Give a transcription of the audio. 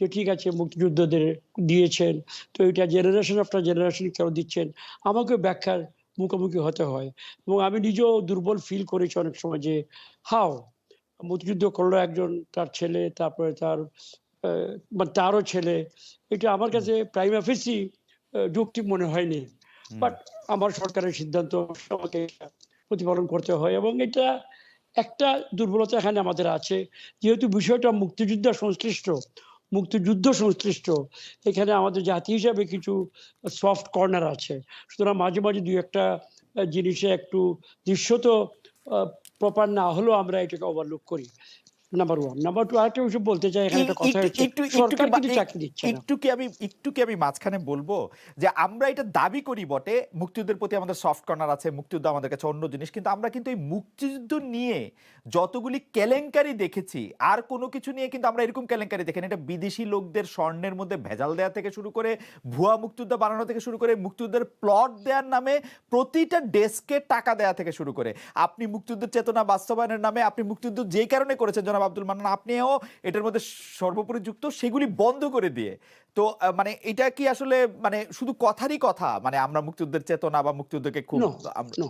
যে ঠিক আছে মুক্তিযোদ্ধাদের দিয়েছেন, তো এটা জেনারেশন আফটার জেনারেশন কেন দিচ্ছেন, আমাকে ব্যাখ্যার মুখোমুখি হতে হয়। এবং আমি নিজেও দুর্বল ফিল করেছি অনেক সময় যে হাও মুক্তিযুদ্ধ করলো একজন, তার ছেলে, তারপরে তার মানে তারও ছেলে। এটা আমার কাছে প্রাইমা ফেসি যৌক্তিক মনে হয়নি। বাট আমার সরকারের সিদ্ধান্ত আমাকে প্রতিপালন করতে হয়, এবং এটা একটা দুর্বলতা এখানে আমাদের আছে, যেহেতু বিষয়টা মুক্তিযুদ্ধ সংশ্লিষ্ট, এখানে আমাদের জাতি হিসাবে কিছু সফট কর্নার আছে। সুতরাং মাঝে মাঝে দুই একটা জিনিসে একটু দৃশ্যত প্রপার না হলেও আমরা এটাকে ওভারলুক করি। Number one. নাম্বার টু, আরেকটা বিষয় বলতে চাই, এখানে একটা কথা হচ্ছে সরকার কিন্তু চাকরি দিচ্ছে না। একটু কি আমি মাঝখানে বলবো যে আমরা এটা দাবি করি বটে মুক্তিযুদ্ধের প্রতি আমাদের সফট কর্নার আছে, মুক্তিযুদ্ধ আমাদের কাছে অন্য জিনিস, কিন্তু আমরা কিন্তু এই মুক্তিযুদ্ধ নিয়ে যতগুলি কেলেঙ্কারি দেখেছি আর কোনো কিছু নিয়ে কিন্তু আমরা এরকম কেলেঙ্কারি দেখেন। এটা বিদেশি লোকদের স্বর্ণের মধ্যে ভেজাল দেওয়া থেকে শুরু করে ভুয়া মুক্তিযুদ্ধ বানানো থেকে শুরু করে মুক্তিযুদ্ধের প্লট দেওয়ার নামে প্রতিটা ডেস্কে টাকা দেওয়া থেকে শুরু করে আপনি মুক্তিযুদ্ধের চেতনা বাস্তবায়নের নামে আপনি মুক্তিযুদ্ধ যেই কারণে করেছেন জনাব আব্দুল মান্নান, আপনিও এটার মধ্যে সর্বোপরি যুক্ত, সেগুলি বন্ধ করে দিয়ে। তো মানে এটা কি আসলে মানে শুধু কথারই কথা, মানে আমরা মুক্তিযুদ্ধের চেতনা বা মুক্তিযুদ্ধকে খুব নো, নো,